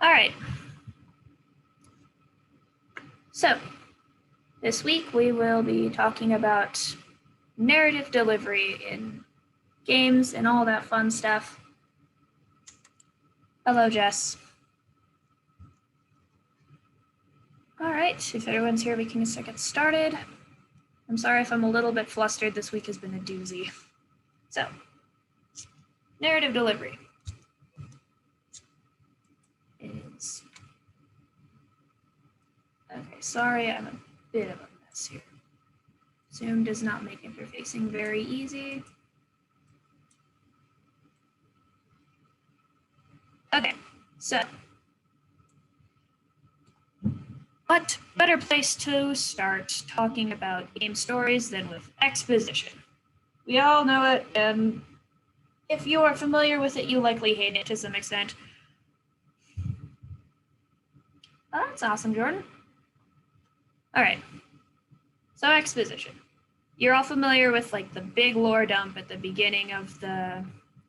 All right. So this week we will be talking about narrative delivery in games and all that fun stuff. Hello, Jess. All right, if everyone's here, we can just get started. I'm sorry if I'm a little bit flustered. This week has been a doozy. So, narrative delivery is... Okay, sorry, I'm a bit of a mess here. Zoom does not make interfacing very easy. Okay, so what better place to start talking about game stories than with exposition? We all know it, and if you are familiar with it, you likely hate it to some extent. Oh, that's awesome, Jordan. All right, so exposition. You're all familiar with like the big lore dump at the beginning of the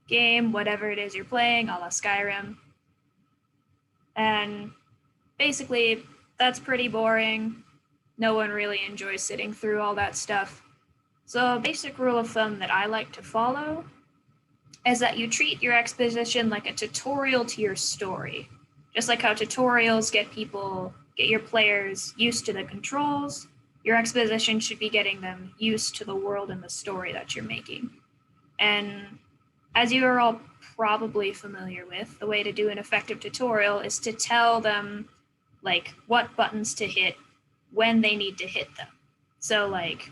game, whatever it is you're playing, a la Skyrim. And basically, that's pretty boring. No one really enjoys sitting through all that stuff. So a basic rule of thumb that I like to follow is that you treat your exposition like a tutorial to your story. Just like how tutorials get your players used to the controls, your exposition should be getting them used to the world and the story that you're making. And as you are all probably familiar with, the way to do an effective tutorial is to tell them like what buttons to hit when they need to hit them. So like,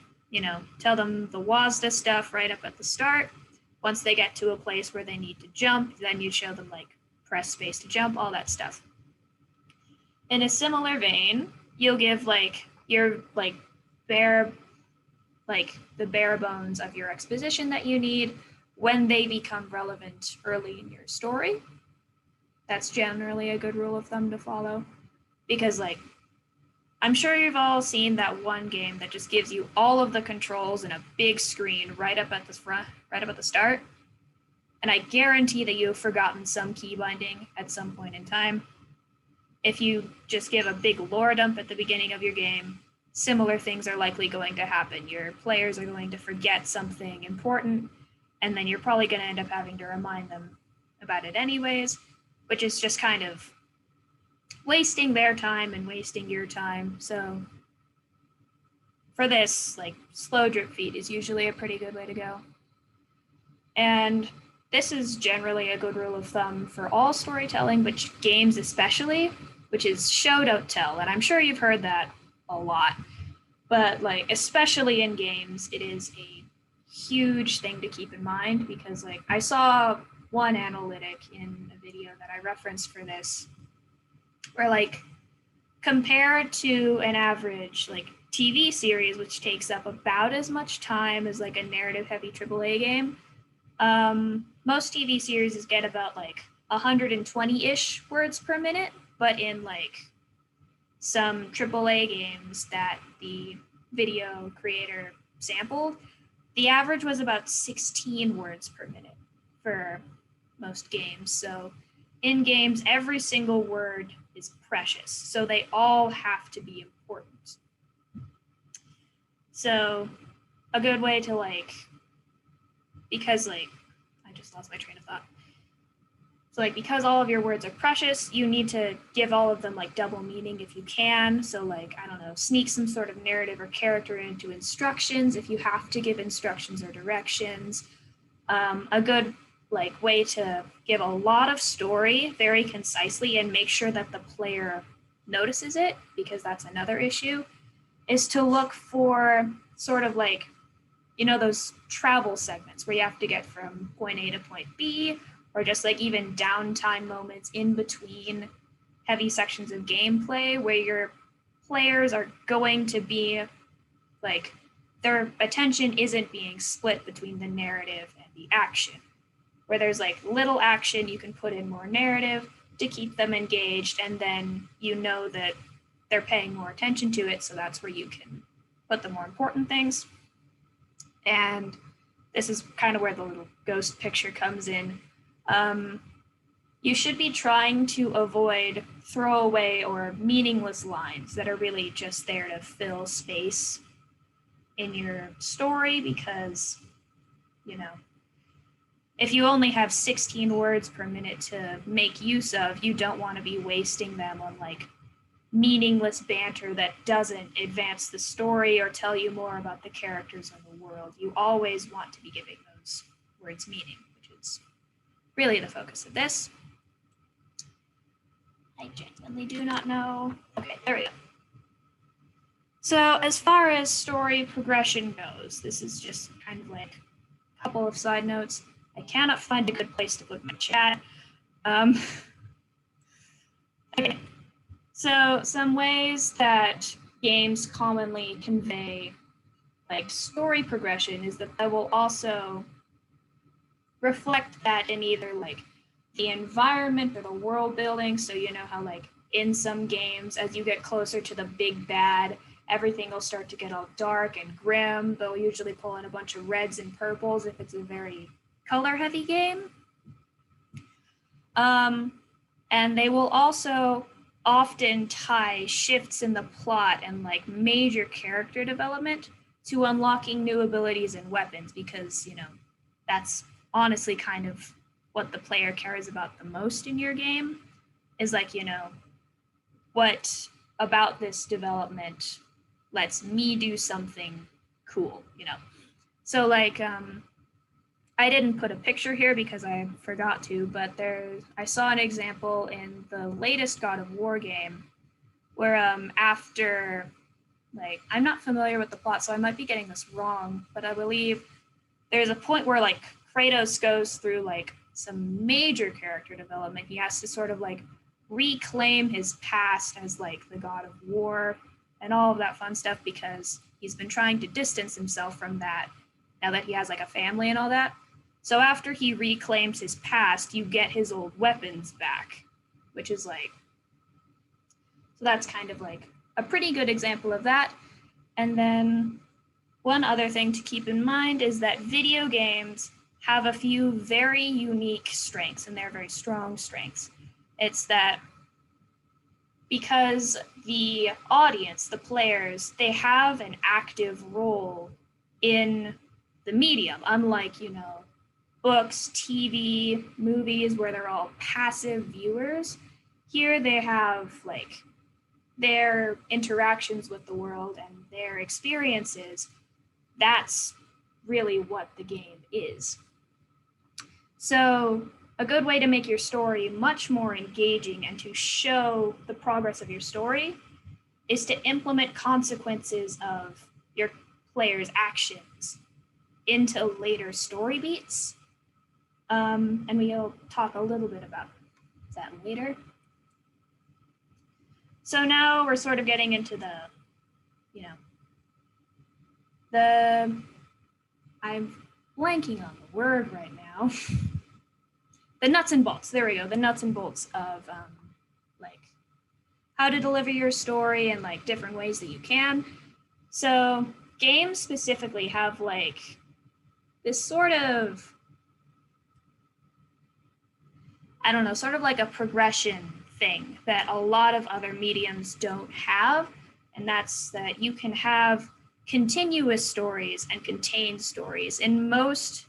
tell them the WASDA stuff right up at the start. Once they get to a place where they need to jump, then you show them like press space to jump, all that stuff. In a similar vein, you'll give like your like the bare bones of your exposition that you need when they become relevant early in your story. That's generally a good rule of thumb to follow, because like I'm sure you've all seen that one game that just gives you all of the controls in a big screen right up at the front, right up at the start. And I guarantee that you've forgotten some key binding at some point in time. If you just give a big lore dump at the beginning of your game, similar things are likely going to happen. Your players are going to forget something important, and then you're probably going to end up having to remind them about it anyways, which is just kind of wasting their time and wasting your time. So for this, like slow drip feed is usually a pretty good way to go. And this is generally a good rule of thumb for all storytelling, but games especially, which is show, don't tell. And I'm sure you've heard that a lot, but like, especially in games, it is a huge thing to keep in mind, because like I saw one analytic in a video that I referenced for this, where like compared to an average like TV series, which takes up about as much time as like a narrative heavy AAA game, most TV series get about like 120-ish words per minute, but in like some AAA games that the video creator sampled, the average was about 16 words per minute for most games. So in games, every single word is precious. So they all have to be important. So a good way to because I just lost my train of thought. So because all of your words are precious, you need to give all of them like double meaning if you can. So I don't know, sneak some sort of narrative or character into instructions if you have to give instructions or directions. A good way to give a lot of story very concisely and make sure that the player notices it, because that's another issue, is to look for sort of those travel segments where you have to get from point A to point B, or just even downtime moments in between heavy sections of gameplay where your players are going to be their attention isn't being split between the narrative and the action. Where there's little action, you can put in more narrative to keep them engaged, and then you know that they're paying more attention to it, so that's where you can put the more important things. And this is kind of where the little ghost picture comes in. you should be trying to avoid throwaway or meaningless lines that are really just there to fill space in your story, because, you know, if you only have 16 words per minute to make use of, you don't want to be wasting them on like meaningless banter that doesn't advance the story or tell you more about the characters in the world. You always want to be giving those words meaning, which is really the focus of this. I genuinely do not know. Okay, there we go. So as far as story progression goes, this is just kind of like a couple of side notes. I cannot find a good place to put my chat. Okay. So some ways that games commonly convey like story progression is that they will also reflect that in either like the environment or the world building. So you know how like in some games, as you get closer to the big bad, everything will start to get all dark and grim. They'll usually pull in a bunch of reds and purples if it's a very color heavy game. And they will also often tie shifts in the plot and like major character development to unlocking new abilities and weapons, because, you know, that's honestly kind of what the player cares about the most in your game, is like, you know, what about this development lets me do something cool, you know? So like, I didn't put a picture here because I forgot to, but I saw an example in the latest God of War game where after, like, I'm not familiar with the plot, so I might be getting this wrong, but I believe there's a point where like Kratos goes through like some major character development. He has to sort of like reclaim his past as like the God of War and all of that fun stuff, because he's been trying to distance himself from that now that he has like a family and all that. So after he reclaims his past, you get his old weapons back, which is like, so that's kind of like a pretty good example of that. And then one other thing to keep in mind is that video games have a few very unique strengths, and they're very strong strengths. It's that because the audience, the players, they have an active role in the medium, unlike, you know, books, TV, movies, where they're all passive viewers. Here they have like their interactions with the world and their experiences. That's really what the game is. So a good way to make your story much more engaging and to show the progress of your story is to implement consequences of your players' actions into later story beats. And we'll talk a little bit about that later. So now we're sort of getting into the, you know, I'm blanking on the word right now. The nuts and bolts, there we go, the nuts and bolts of like how to deliver your story and like different ways that you can. So games specifically have like this sort of, I don't know, sort of like a progression thing that a lot of other mediums don't have. And that's that you can have continuous stories and contained stories. In most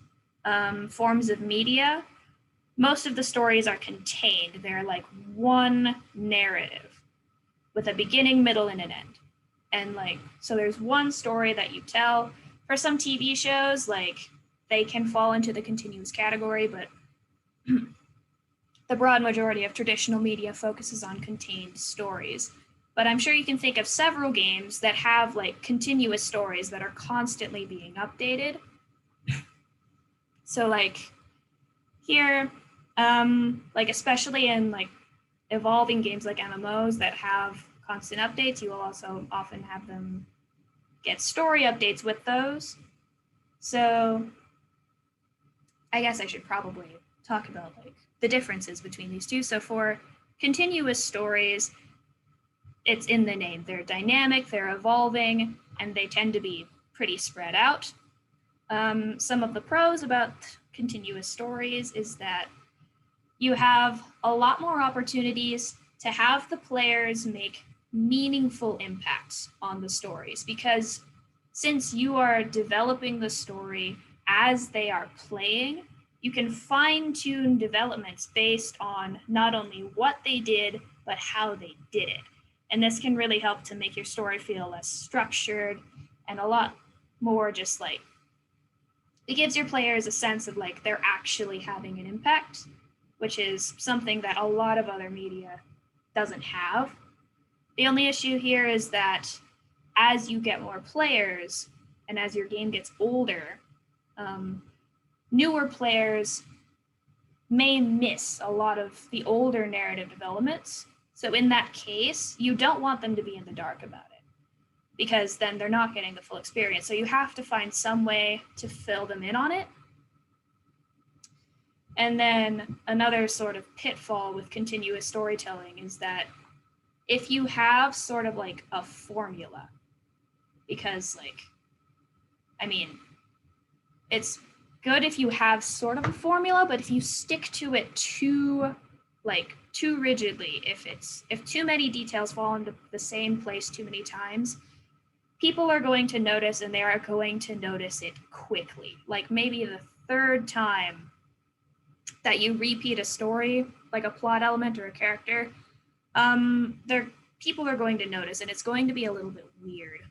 forms of media, most of the stories are contained. They're like one narrative with a beginning, middle, and an end. And like, so there's one story that you tell. For some TV shows, like they can fall into the continuous category, but the broad majority of traditional media focuses on contained stories. But I'm sure you can think of several games that have like continuous stories that are constantly being updated. So like here, like especially in like evolving games like MMOs that have constant updates, you will also often have them get story updates with those. So I guess I should probably talk about like the differences between these two. So for continuous stories, it's in the name. They're dynamic, they're evolving, and they tend to be pretty spread out. Some of the pros about continuous stories is that you have a lot more opportunities to have the players make meaningful impacts on the stories, because since you are developing the story as they are playing, you can fine-tune developments based on not only what they did, but how they did it. And this can really help to make your story feel less structured and a lot more just like, it gives your players a sense of like they're actually having an impact, which is something that a lot of other media doesn't have. The only issue here is that as you get more players and as your game gets older, newer players may miss a lot of the older narrative developments. So in that case, you don't want them to be in the dark about it, because then they're not getting the full experience. So you have to find some way to fill them in on it. And then another sort of pitfall with continuous storytelling is that if you have sort of like a formula, because like, I mean, it's good if you have sort of a formula, but if you stick to it too rigidly, if too many details fall into the same place too many times, people are going to notice, and they are going to notice it quickly. Like maybe the third time that you repeat a story, like a plot element or a character, people are going to notice, and it's going to be a little bit weird.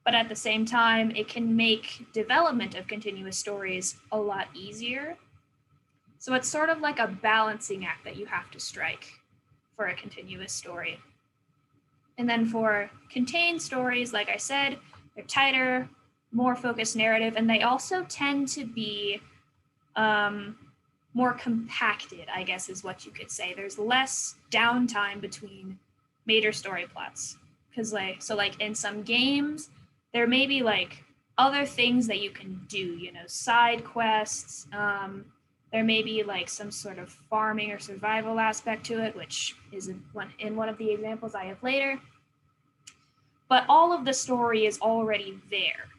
But at the same time, it can make development of continuous stories a lot easier. So it's sort of like a balancing act that you have to strike for a continuous story. And then for contained stories, like I said, they're tighter, more focused narrative, and they also tend to be more compacted, I guess is what you could say. There's less downtime between major story plots. Because like in some games, there may be like other things that you can do, side quests. There may be like some sort of farming or survival aspect to it, which is in one of the examples I have later. But all of the story is already there.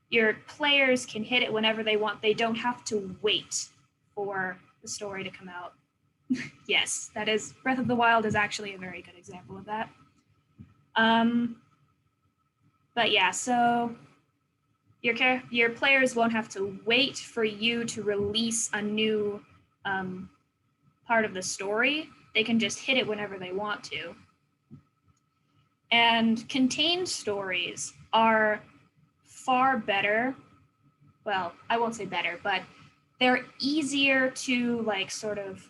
Your players can hit it whenever they want. They don't have to wait for the story to come out. Yes, that is, Breath of the Wild is actually a very good example of that. But yeah, so your players won't have to wait for you to release a new part of the story. They can just hit it whenever they want to. And contained stories are far better. Well, I won't say better, but they're easier to like sort of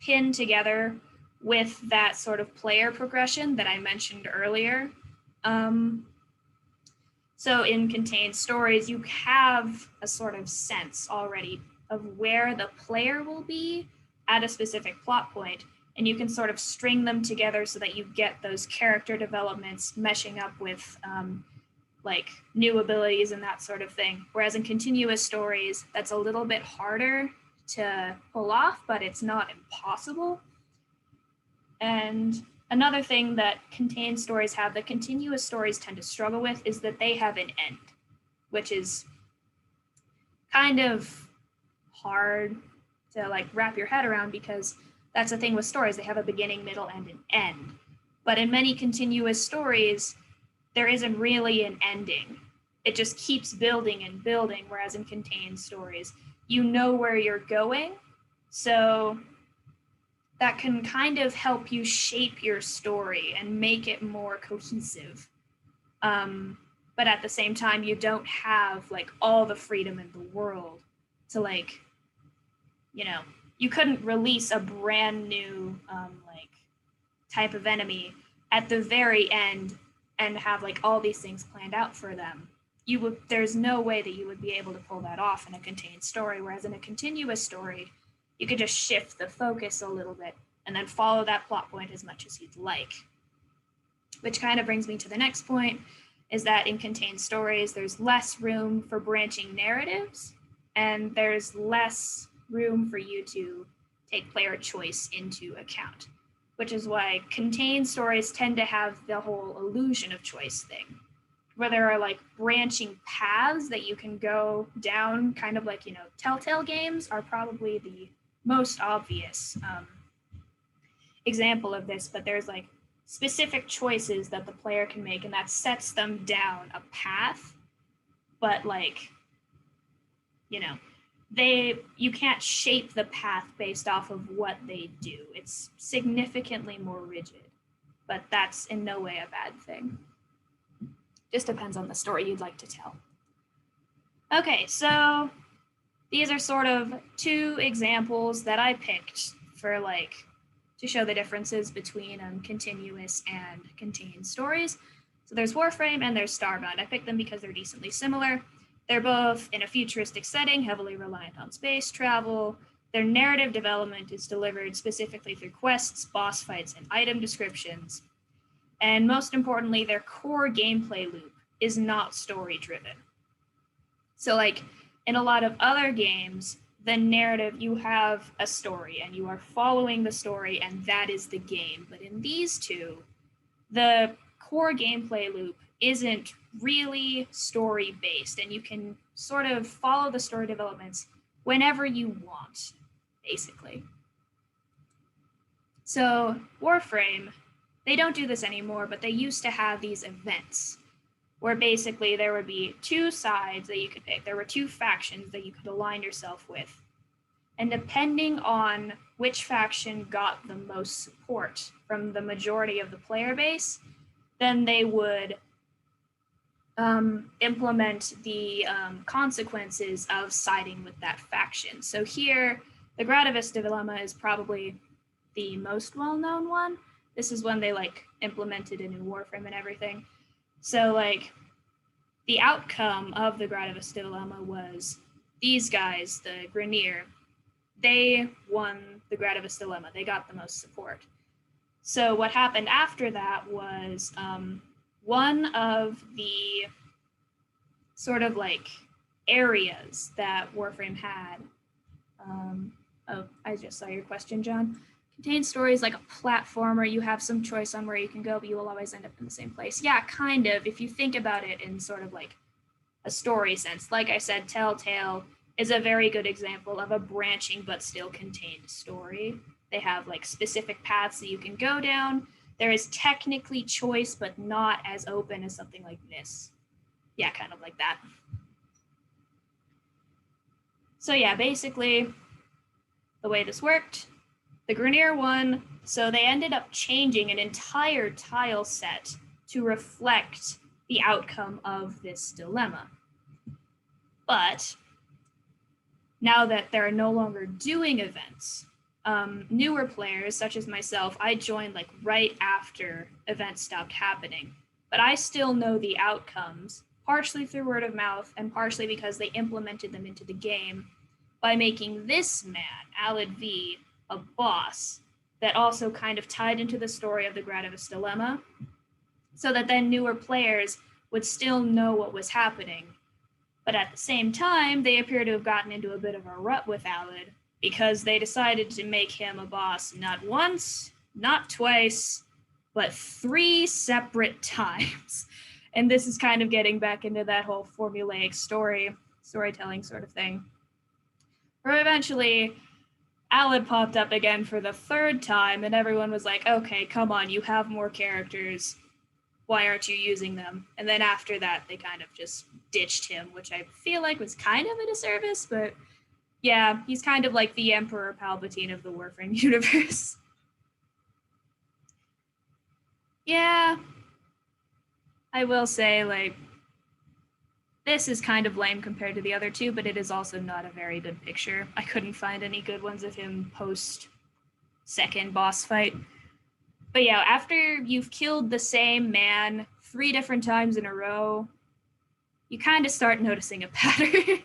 pin together with that sort of player progression that I mentioned earlier. So in contained stories, you have a sort of sense already of where the player will be at a specific plot point, and you can sort of string them together so that you get those character developments meshing up with like new abilities and that sort of thing. Whereas in continuous stories, that's a little bit harder to pull off, but it's not impossible. And another thing that contained stories have that continuous stories tend to struggle with is that they have an end, which is kind of hard to like wrap your head around, because that's the thing with stories. They have a beginning, middle, and an end. But in many continuous stories, there isn't really an ending. It just keeps building and building, whereas in contained stories, you know where you're going. So that can kind of help you shape your story and make it more cohesive. But at the same time, you don't have like all the freedom in the world to like, you couldn't release a brand new like type of enemy at the very end and have like all these things planned out for them. There's no way that you would be able to pull that off in a contained story, whereas in a continuous story, you could just shift the focus a little bit and then follow that plot point as much as you'd like. Which kind of brings me to the next point, is that in contained stories, there's less room for branching narratives, and there's less room for you to take player choice into account, which is why contained stories tend to have the whole illusion of choice thing, where there are like branching paths that you can go down, kind of like, Telltale games are probably the most obvious example of this, but there's like specific choices that the player can make, and that sets them down a path. But like, you know, you can't shape the path based off of what they do. It's significantly more rigid, but that's in no way a bad thing. Just depends on the story you'd like to tell. Okay, so these are sort of two examples that I picked for like to show the differences between continuous and contained stories. So there's Warframe and there's Starbound. I picked them because they're decently similar. They're both in a futuristic setting, heavily reliant on space travel. Their narrative development is delivered specifically through quests, boss fights, and item descriptions. And most importantly, their core gameplay loop is not story-driven. So like in a lot of other games, the narrative, you have a story and you are following the story and that is the game. But in these two, the core gameplay loop isn't really story-based, and you can sort of follow the story developments whenever you want, basically. So Warframe, they don't do this anymore, but they used to have these events where basically there would be two sides that you could pick. There were two factions that you could align yourself with. And depending on which faction got the most support from the majority of the player base, then they would implement the consequences of siding with that faction. So here, the Gamedev dilemma is probably the most well-known one. This is when they like implemented a new Warframe and everything. So like the outcome of the Gamedev dilemma was these guys, the Grineer, they won the Gamedev dilemma. They got the most support. So what happened after that was one of the sort of like areas that Warframe had. Oh, I just saw your question, John. Contains stories like a platformer. You have some choice on where you can go, but you will always end up in the same place. Yeah, kind of, if you think about it in sort of like a story sense. Like I said, Telltale is a very good example of a branching but still contained story. They have like specific paths that you can go down. There is technically choice, but not as open as something like this. Yeah, kind of like that. So yeah, basically the way this worked, the Grineer won, so they ended up changing an entire tile set to reflect the outcome of this dilemma. But now that they're no longer doing events, newer players, such as myself, I joined like right after events stopped happening. But I still know the outcomes, partially through word of mouth and partially because they implemented them into the game by making this man, Alad V, a boss that also kind of tied into the story of the Gamedev dilemma, so that then newer players would still know what was happening. But at the same time, they appear to have gotten into a bit of a rut with Alad because they decided to make him a boss not once, not twice, but 3 separate times. And this is kind of getting back into that whole formulaic storytelling sort of thing. Or eventually, Alad popped up again for the 3rd time, and everyone was like, okay, come on, you have more characters. Why aren't you using them? And then after that, they kind of just ditched him, which I feel like was kind of a disservice, but yeah, he's kind of like the Emperor Palpatine of the Warframe universe. Yeah, I will say, like, this is kind of lame compared to the other two, but it is also not a very good picture. I couldn't find any good ones of him post-second boss fight. But yeah, after you've killed the same man 3 different times in a row, you kind of start noticing a pattern.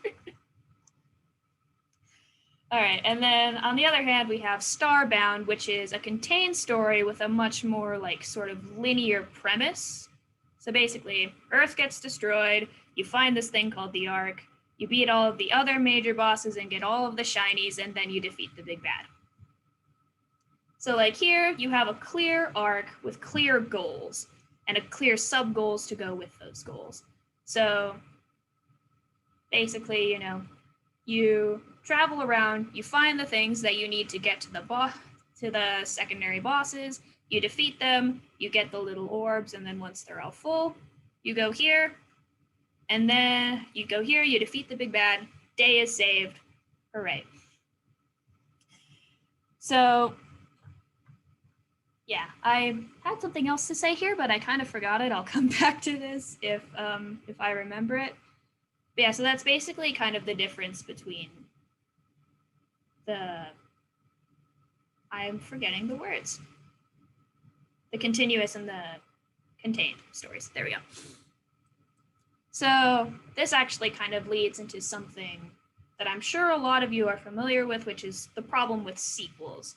All right, and then on the other hand, we have Starbound, which is a contained story with a much more like sort of linear premise. So basically, Earth gets destroyed, you find this thing called the Ark, you beat all of the other major bosses and get all of the shinies, and then you defeat the big bad. So like here, you have a clear arc with clear goals and a clear sub-goals to go with those goals. So basically, you travel around, you find the things that you need to get to the secondary bosses, you defeat them, you get the little orbs, and then once they're all full, you go here, and then you go here, you defeat the big bad, day is saved, hooray. So, yeah, I had something else to say here, but I kind of forgot it. I'll come back to this if I remember it. But yeah, so that's basically kind of the difference between I'm forgetting the words. The continuous and the contained stories. There we go. So this actually kind of leads into something that I'm sure a lot of you are familiar with, which is the problem with sequels.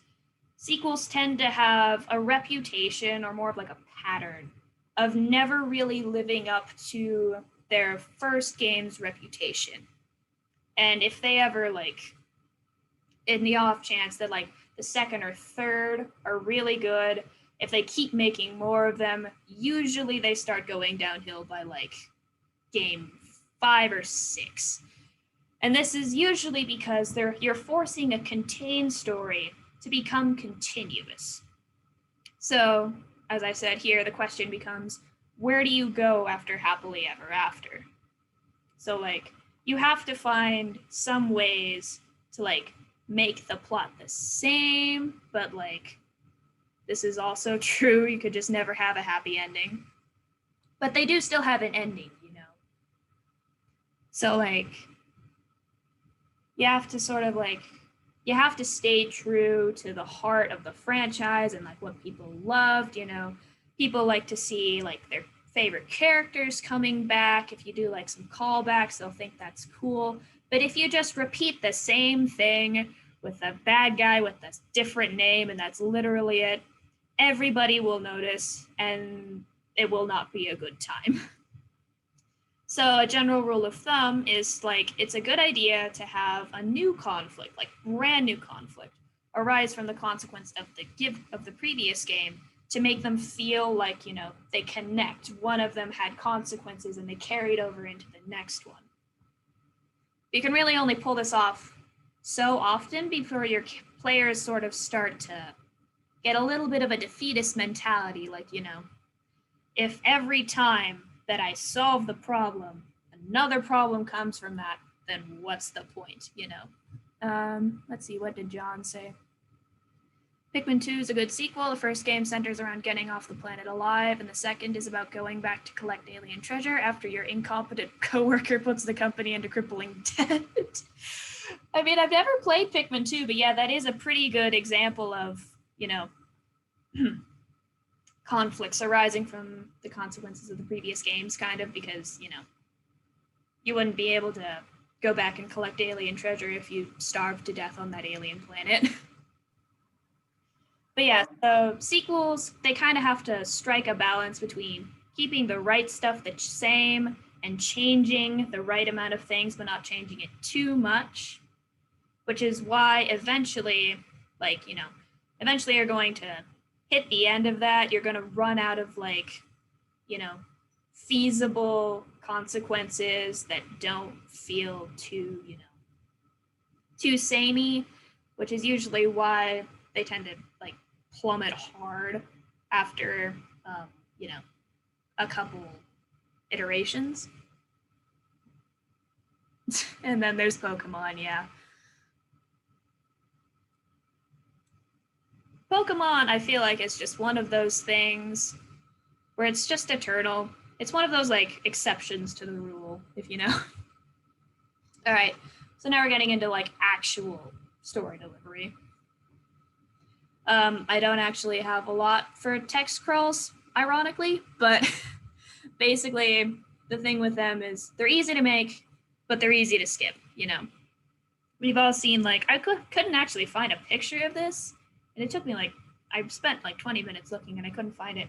Sequels tend to have a reputation, or more of like a pattern, of never really living up to their first game's reputation. And if they ever, like, in the off chance that like the second or third are really good, if they keep making more of them, usually they start going downhill by like game 5 or 6. And this is usually because you're forcing a contained story to become continuous. So, as I said here, the question becomes, where do you go after happily ever after? So, like, you have to find some ways to, like, make the plot the same, but, like, this is also true. You could just never have a happy ending. But they do still have an ending, you know? So, like, you have to sort of, like, you have to stay true to the heart of the franchise and, like, what people loved, you know? People like to see, like, their favorite characters coming back. If you do, like, some callbacks, they'll think that's cool. But if you just repeat the same thing with a bad guy with a different name, and that's literally it, everybody will notice, and it will not be a good time. So a general rule of thumb is, like, it's a good idea to have a new conflict, like brand new conflict, arise from the consequence of the previous game to make them feel like, you know, they connect. One of them had consequences and they carried over into the next one. You can really only pull this off so often before your players sort of start to get a little bit of a defeatist mentality, like, you know, if every time that I solve the problem, another problem comes from that, then what's the point, you know? Let's see, what did John say? Pikmin 2 is a good sequel. The first game centers around getting off the planet alive, and the second is about going back to collect alien treasure after your incompetent coworker puts the company into crippling debt. I mean, I've never played Pikmin 2, but yeah, that is a pretty good example of, you know, conflicts arising from the consequences of the previous games, kind of, because, you know, you wouldn't be able to go back and collect alien treasure if you starved to death on that alien planet. But yeah, so sequels, they kind of have to strike a balance between keeping the right stuff the same and changing the right amount of things, but not changing it too much, which is why eventually, like, you know, eventually you're going to hit the end of that. You're going to run out of, like, you know, feasible consequences that don't feel too, you know, too samey, which is usually why they tend to, like, plummet hard after, you know, a couple iterations. And then there's Pokemon, yeah. Pokemon, I feel like, is just one of those things where it's just eternal. It's one of those, like, exceptions to the rule, if you know. All right, so now we're getting into, like, actual story delivery. I don't actually have a lot for text crawls, ironically, but basically the thing with them is they're easy to make, but they're easy to skip, you know. We've all seen, like, I couldn't actually find a picture of this, and it took me, like, I spent like 20 minutes looking and I couldn't find it.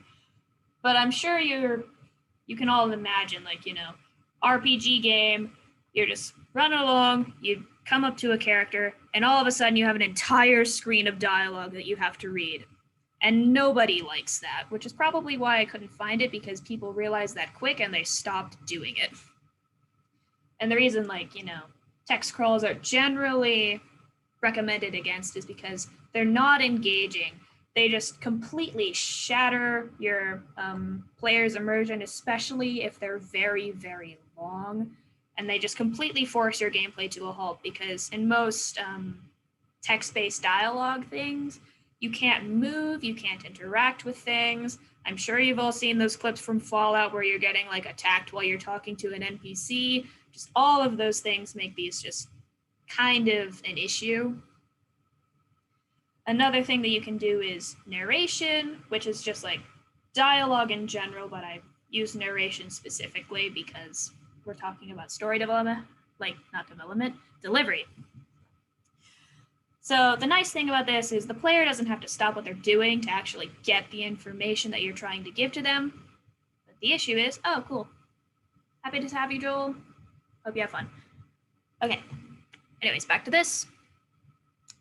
But I'm sure you can all imagine, like, you know, RPG game, you're just running along, you come up to a character, and all of a sudden you have an entire screen of dialogue that you have to read. And nobody likes that, which is probably why I couldn't find it, because people realized that quick and they stopped doing it. And the reason, like, you know, text crawls are generally recommended against is because they're not engaging. They just completely shatter your player's immersion, especially if they're very, very long. And they just completely force your gameplay to a halt because in most text-based dialogue things, you can't move, you can't interact with things. I'm sure you've all seen those clips from Fallout where you're getting like attacked while you're talking to an NPC. Just all of those things make these just kind of an issue. Another thing that you can do is narration, which is just like dialogue in general, but I use narration specifically because we're talking about story development, like not development, delivery. So the nice thing about this is the player doesn't have to stop what they're doing to actually get the information that you're trying to give to them. But the issue is, oh, cool. Happy to have you, Joel. Hope you have fun. Okay. Anyways, back to this.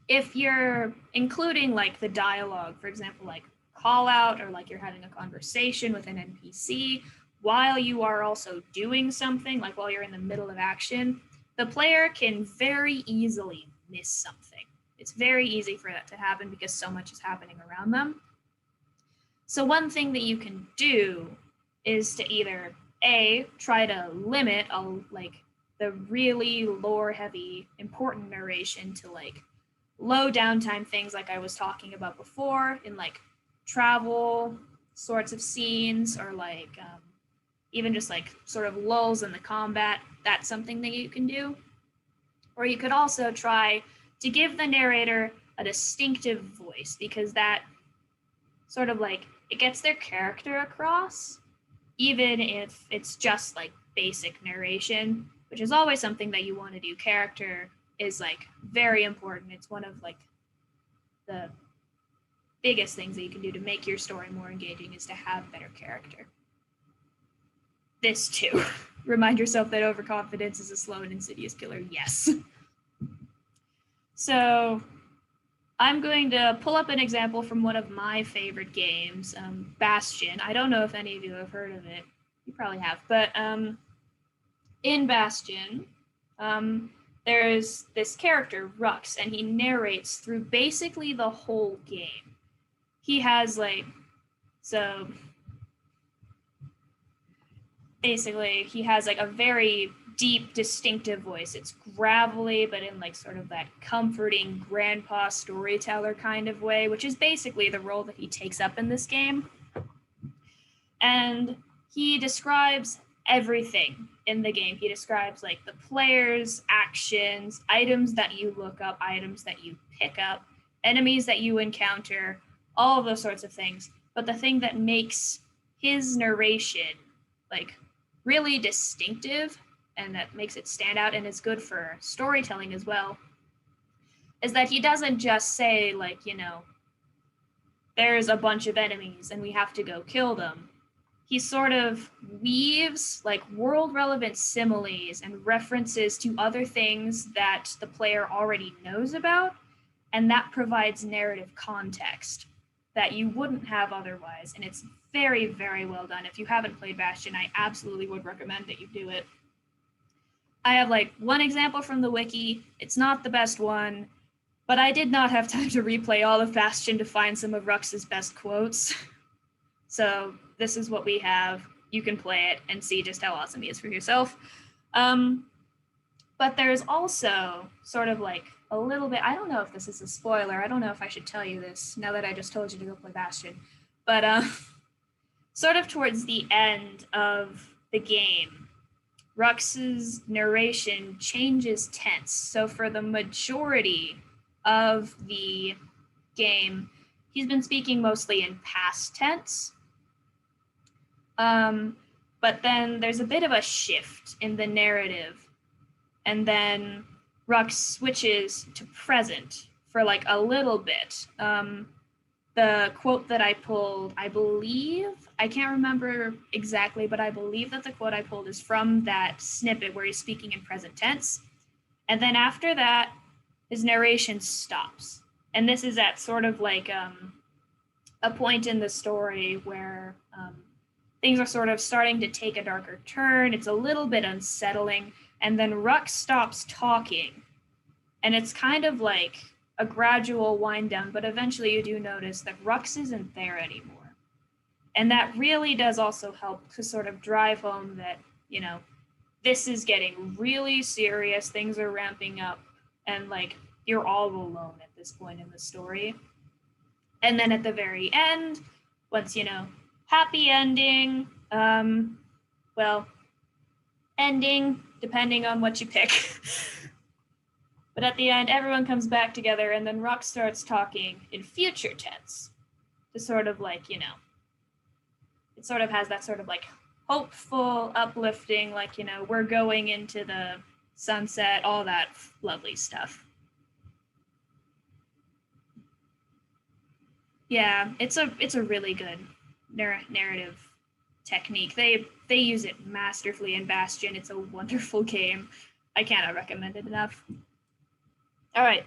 If you're including like the dialogue, for example, like call out or like you're having a conversation with an NPC while you are also doing something, like while you're in the middle of action, the player can very easily miss something. It's very easy for that to happen because so much is happening around them. So one thing that you can do is to either A, try to limit like the really lore heavy important narration to like low downtime things like I was talking about before in like travel sorts of scenes or like even just like sort of lulls in the combat. That's something that you can do. Or you could also try to give the narrator a distinctive voice because that sort of like it gets their character across, even if it's just like basic narration, which is always something that you want to do. Character is like very important. It's one of like the biggest things that you can do to make your story more engaging is to have better character. This too. Remind yourself that overconfidence is a slow and insidious killer. Yes. So I'm going to pull up an example from one of my favorite games, Bastion. I don't know if any of you have heard of it. You probably have. But in Bastion, there's this character, Rux, and he narrates through basically the whole game. He has like, so basically he has like a very deep, distinctive voice. It's gravelly, but in like sort of that comforting grandpa storyteller kind of way, which is basically the role that he takes up in this game. And he describes everything in the game. He describes like the players' actions, items that you look up, items that you pick up, enemies that you encounter, all of those sorts of things. But the thing that makes his narration like really distinctive and that makes it stand out and is good for storytelling as well, is that he doesn't just say like, you know, there's a bunch of enemies and we have to go kill them. He sort of weaves like world relevant similes and references to other things that the player already knows about, and that provides narrative context that you wouldn't have otherwise. And it's very, very well done. If you haven't played Bastion, I absolutely would recommend that you do it. I have like one example from the wiki. It's not the best one, but I did not have time to replay all of Bastion to find some of Rux's best quotes. So this is what we have. You can play it and see just how awesome he is for yourself. But there's also sort of like a little bit, I don't know if this is a spoiler. I don't know if I should tell you this now that I just told you to go play Bastion. But sort of towards the end of the game, Rux's narration changes tense. So for the majority of the game, he's been speaking mostly in past tense. But then there's a bit of a shift in the narrative. And then Rux switches to present for like a little bit. The quote that I pulled, I believe, I can't remember exactly, but I believe that the quote I pulled is from that snippet where he's speaking in present tense. And then after that, his narration stops. And this is at sort of like a point in the story where things are sort of starting to take a darker turn. It's a little bit unsettling, and then Ruck stops talking. And it's kind of like a gradual wind down, but eventually you do notice that Rux isn't there anymore. And that really does also help to sort of drive home that, you know, this is getting really serious, things are ramping up, and like you're all alone at this point in the story. And then at the very end, once, you know, happy ending, well, ending, depending on what you pick. But at the end, everyone comes back together, and then Rock starts talking in future tense to sort of like, you know, it sort of has that sort of like hopeful, uplifting, like, you know, we're going into the sunset, all that lovely stuff. Yeah, it's a really good narrative technique. They use it masterfully in Bastion. It's a wonderful game. I cannot recommend it enough. All right,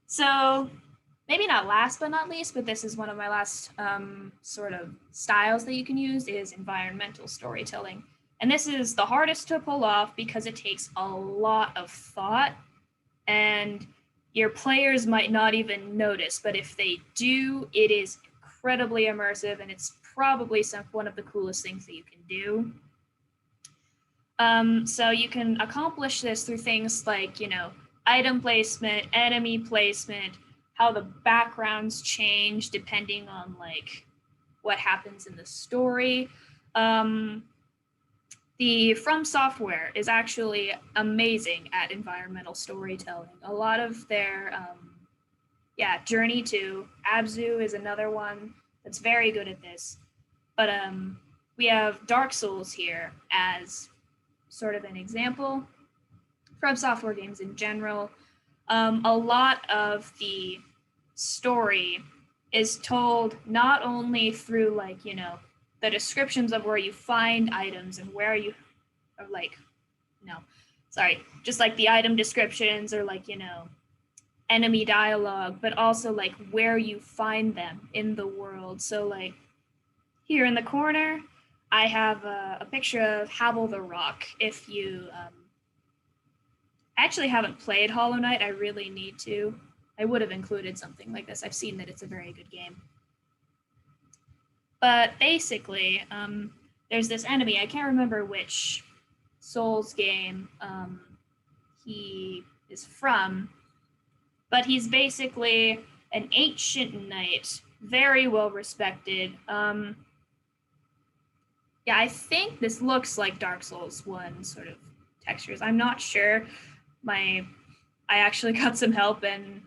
so maybe not last but not least, but this is one of my last sort of styles that you can use is environmental storytelling. And this is the hardest to pull off because it takes a lot of thought, and your players might not even notice, but if they do, it is incredibly immersive, and it's probably one of the coolest things that you can do. So you can accomplish this through things like, you know, item placement, enemy placement, how the backgrounds change depending on like what happens in the story. The From Software is actually amazing at environmental storytelling. A lot of their, Journey to Abzu is another one that's very good at this. But we have Dark Souls here as sort of an example. From Software games in general, a lot of the story is told not only through like, you know, the descriptions of where you find items and where you are like, just like the item descriptions or like, you know, enemy dialogue, but also like where you find them in the world. So like here in the corner, I have a picture of Havel the Rock. If you I actually haven't played Hollow Knight, I really need to. I would have included something like this. I've seen that it's a very good game. But basically, there's this enemy. I can't remember which Souls game he is from, but he's basically an ancient knight, very well respected. I think this looks like Dark Souls 1 sort of textures. I'm not sure. I actually got some help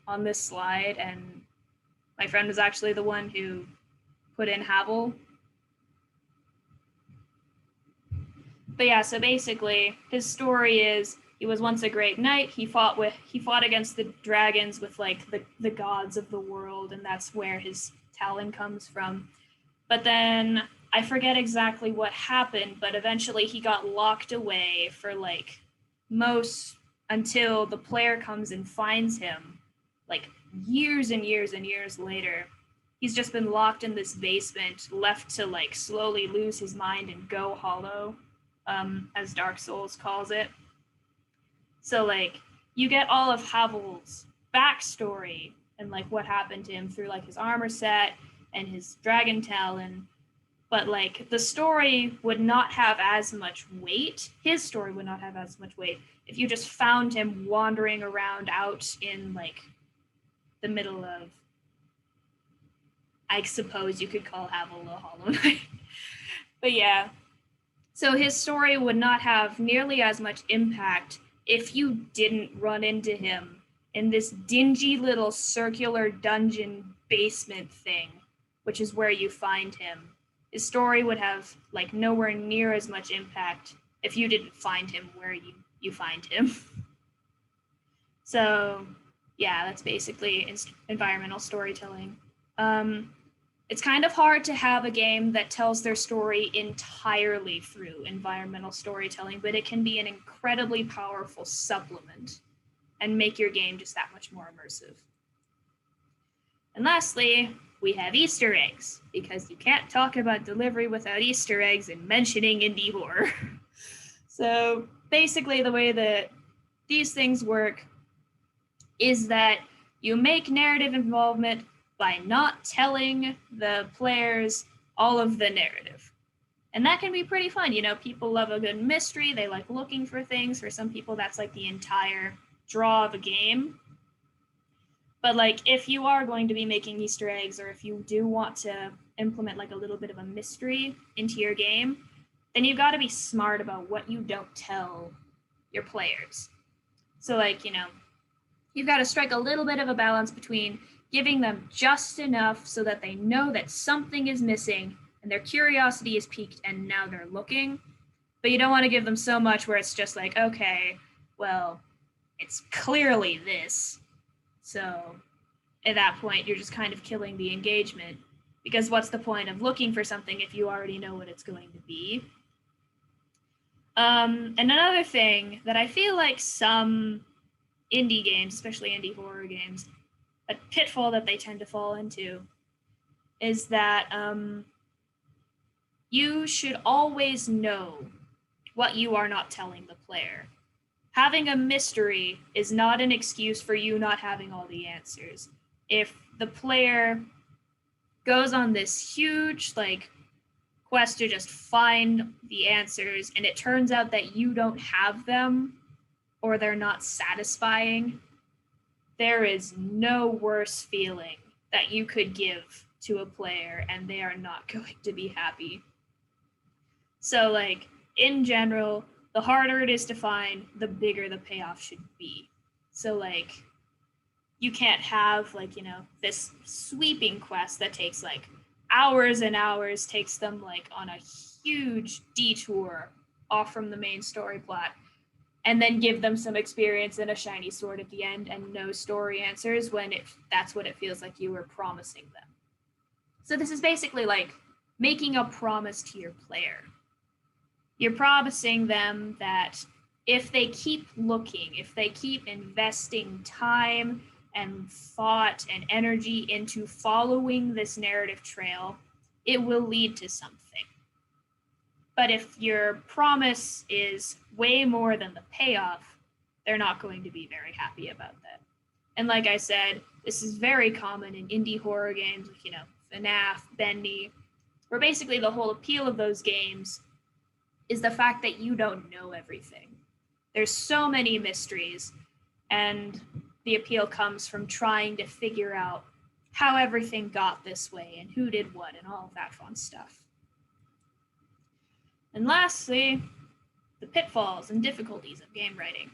on this slide, and my friend was actually the one who put in Havel. But yeah, so basically his story is he was once a great knight. He fought against the dragons with like the gods of the world, and that's where his talent comes from. But then I forget exactly what happened, but eventually he got locked away for like until the player comes and finds him, like years and years and years later. He's just been locked in this basement, left to like slowly lose his mind and go hollow, as Dark Souls calls it. So like you get all of Havel's backstory and like what happened to him through like his armor set and his dragon talon. But like the story would not have as much weight. His story would not have as much weight if you just found him wandering around out in like the middle of, I suppose you could call Havel a Hollow Knight. But yeah, so his story would not have nearly as much impact if you didn't run into him in this dingy little circular dungeon basement thing, which is where you find him. His story would have like nowhere near as much impact if you didn't find him where you find him. So yeah, that's basically environmental storytelling. It's kind of hard to have a game that tells their story entirely through environmental storytelling, but it can be an incredibly powerful supplement and make your game just that much more immersive. And lastly, we have Easter eggs, because you can't talk about delivery without Easter eggs and mentioning indie horror. So basically the way that these things work is that you make narrative involvement by not telling the players all of the narrative. And that can be pretty fun. You know, people love a good mystery. They like looking for things. For some people, that's like the entire draw of a game. But like, if you are going to be making Easter eggs, or if you do want to implement like a little bit of a mystery into your game, then you've got to be smart about what you don't tell your players. So like, you know, you've got to strike a little bit of a balance between giving them just enough so that they know that something is missing and their curiosity is piqued and now they're looking. But you don't want to give them so much where it's just like, okay, well, it's clearly this. So at that point, you're just kind of killing the engagement, because what's the point of looking for something if you already know what it's going to be? And another thing that I feel like some indie games, especially indie horror games, a pitfall that they tend to fall into is that you should always know what you are not telling the player. Having a mystery is not an excuse for you not having all the answers. If the player goes on this huge like quest to just find the answers and it turns out that you don't have them or they're not satisfying, there is no worse feeling that you could give to a player and they are not going to be happy. So like in general, the harder it is to find, the bigger the payoff should be. So like you can't have like, you know, this sweeping quest that takes like hours and hours, takes them like on a huge detour off from the main story plot, and then give them some experience and a shiny sword at the end and no story answers when that's what it feels like you were promising them. So this is basically like making a promise to your player. You're promising them that if they keep looking, if they keep investing time and thought and energy into following this narrative trail, it will lead to something. But if your promise is way more than the payoff, they're not going to be very happy about that. And like I said, this is very common in indie horror games, like, you know, FNAF, Bendy, where basically the whole appeal of those games is the fact that you don't know everything. There's so many mysteries, and the appeal comes from trying to figure out how everything got this way and who did what and all of that fun stuff. And lastly, the pitfalls and difficulties of game writing.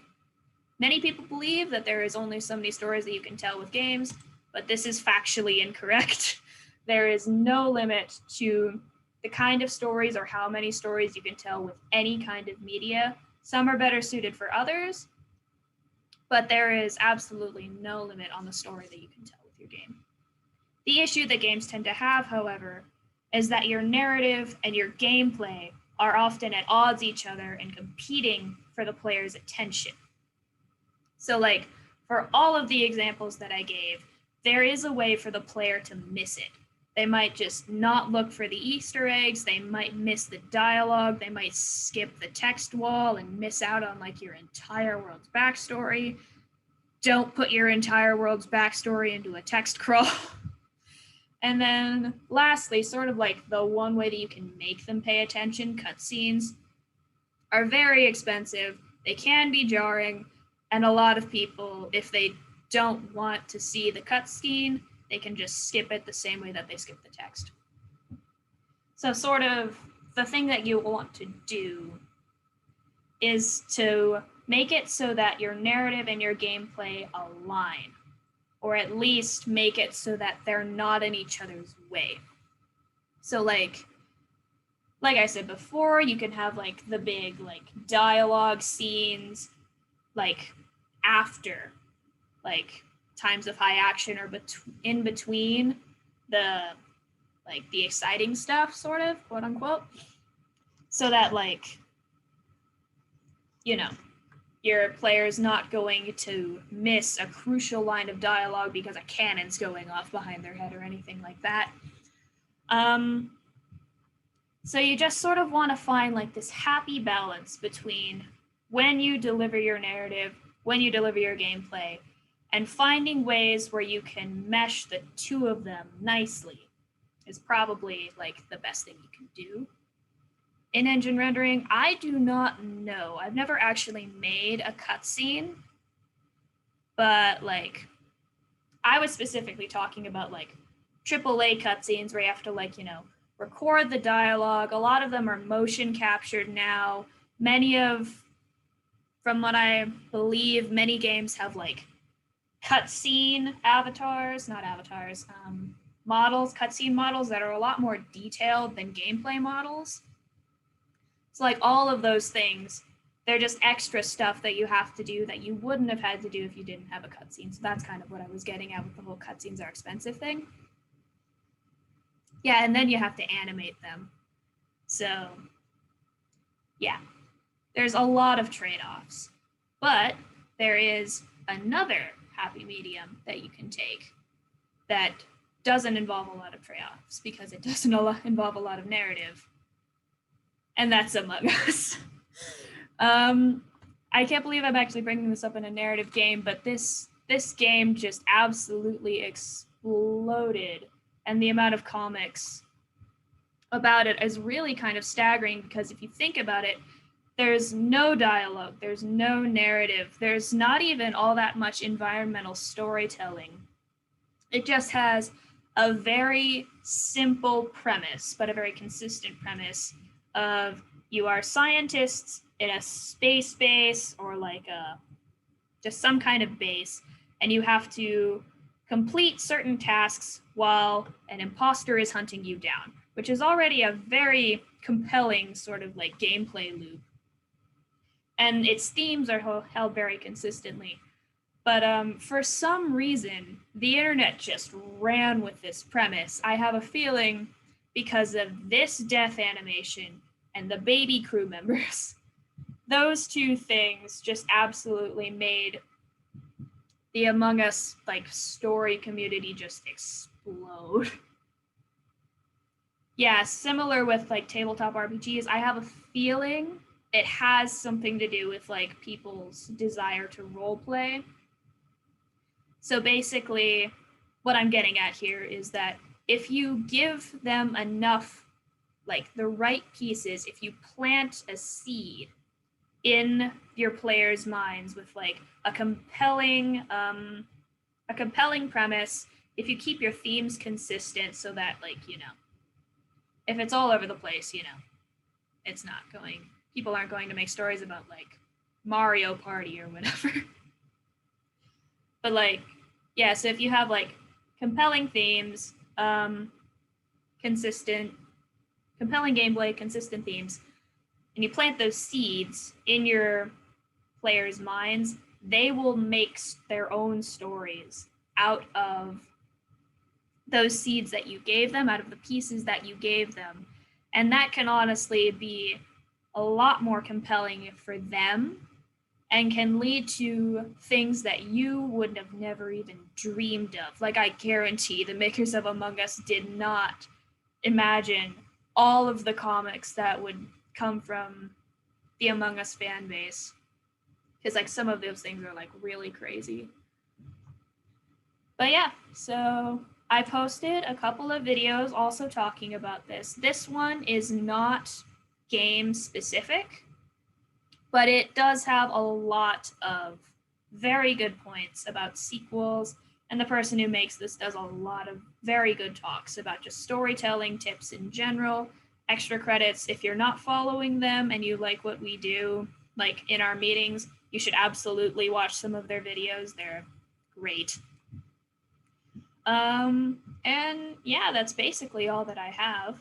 Many people believe that there is only so many stories that you can tell with games, but this is factually incorrect. There is no limit to the kind of stories or how many stories you can tell with any kind of media. Some are better suited for others, but there is absolutely no limit on the story that you can tell with your game. The issue that games tend to have, however, is that your narrative and your gameplay are often at odds each other and competing for the player's attention. So like for all of the examples that I gave, there is a way for the player to miss it. They might just not look for the Easter eggs. They might miss the dialogue. They might skip the text wall and miss out on like your entire world's backstory. Don't put your entire world's backstory into a text crawl. And then lastly, sort of like the one way that you can make them pay attention, cutscenes are very expensive. They can be jarring. And a lot of people, if they don't want to see the cutscene, they can just skip it the same way that they skip the text. So sort of the thing that you want to do is to make it so that your narrative and your gameplay align, or at least make it so that they're not in each other's way. So like I said before, you can have like the big like dialogue scenes like after like times of high action or in between the like the exciting stuff, sort of, quote unquote, so that like, you know, your player's not going to miss a crucial line of dialogue because a cannon's going off behind their head or anything like that. So you just sort of want to find like this happy balance between when you deliver your narrative, when you deliver your gameplay, and finding ways where you can mesh the two of them nicely is probably like the best thing you can do. In engine rendering, I do not know. I've never actually made a cutscene, but like I was specifically talking about like AAA cutscenes where you have to like, record the dialogue. A lot of them are motion captured now. From what I believe, many games have like cutscene avatars, not avatars, cutscene models that are a lot more detailed than gameplay models. So like all of those things, they're just extra stuff that you have to do that you wouldn't have had to do if you didn't have a cutscene. So that's kind of what I was getting at with the whole cutscenes are expensive thing. Yeah, and then you have to animate them. So yeah, there's a lot of trade-offs. But there is another happy medium that you can take that doesn't involve a lot of trade-offs because it doesn't involve a lot of narrative. And that's Among Us. I can't believe I'm actually bringing this up in a narrative game, but this game just absolutely exploded, and the amount of comics about it is really kind of staggering because if you think about it, there's no dialogue, there's no narrative, there's not even all that much environmental storytelling. It just has a very simple premise, but a very consistent premise of you are scientists in a space base or like just some kind of base, and you have to complete certain tasks while an imposter is hunting you down, which is already a very compelling sort of like gameplay loop. And its themes are held very consistently. But for some reason, the internet just ran with this premise. I have a feeling because of this death animation and the baby crew members. Those two things just absolutely made the Among Us like story community just explode. Yeah, similar with like tabletop RPGs, I have a feeling it has something to do with like people's desire to role play. So basically, what I'm getting at here is that if you give them enough, like the right pieces, if you plant a seed in your players' minds with like a compelling premise, if you keep your themes consistent so that like, if it's all over the place, it's not going, people aren't going to make stories about like Mario Party or whatever. But like, yeah, so if you have like compelling themes, compelling gameplay, consistent themes, and you plant those seeds in your players' minds, they will make their own stories out of those seeds that you gave them, out of the pieces that you gave them. And that can honestly be a lot more compelling for them and can lead to things that you would have never even dreamed of. Like, I guarantee the makers of Among Us did not imagine all of the comics that would come from the Among Us fan base. Because, like, some of those things are, like, really crazy. But yeah, so I posted a couple of videos also talking about this. This one is not game specific, but it does have a lot of very good points about sequels, and the person who makes this does a lot of very good talks about just storytelling tips in general, extra credits. If you're not following them and you like what we do, like in our meetings, you should absolutely watch some of their videos. They're great. And yeah, that's basically all that I have.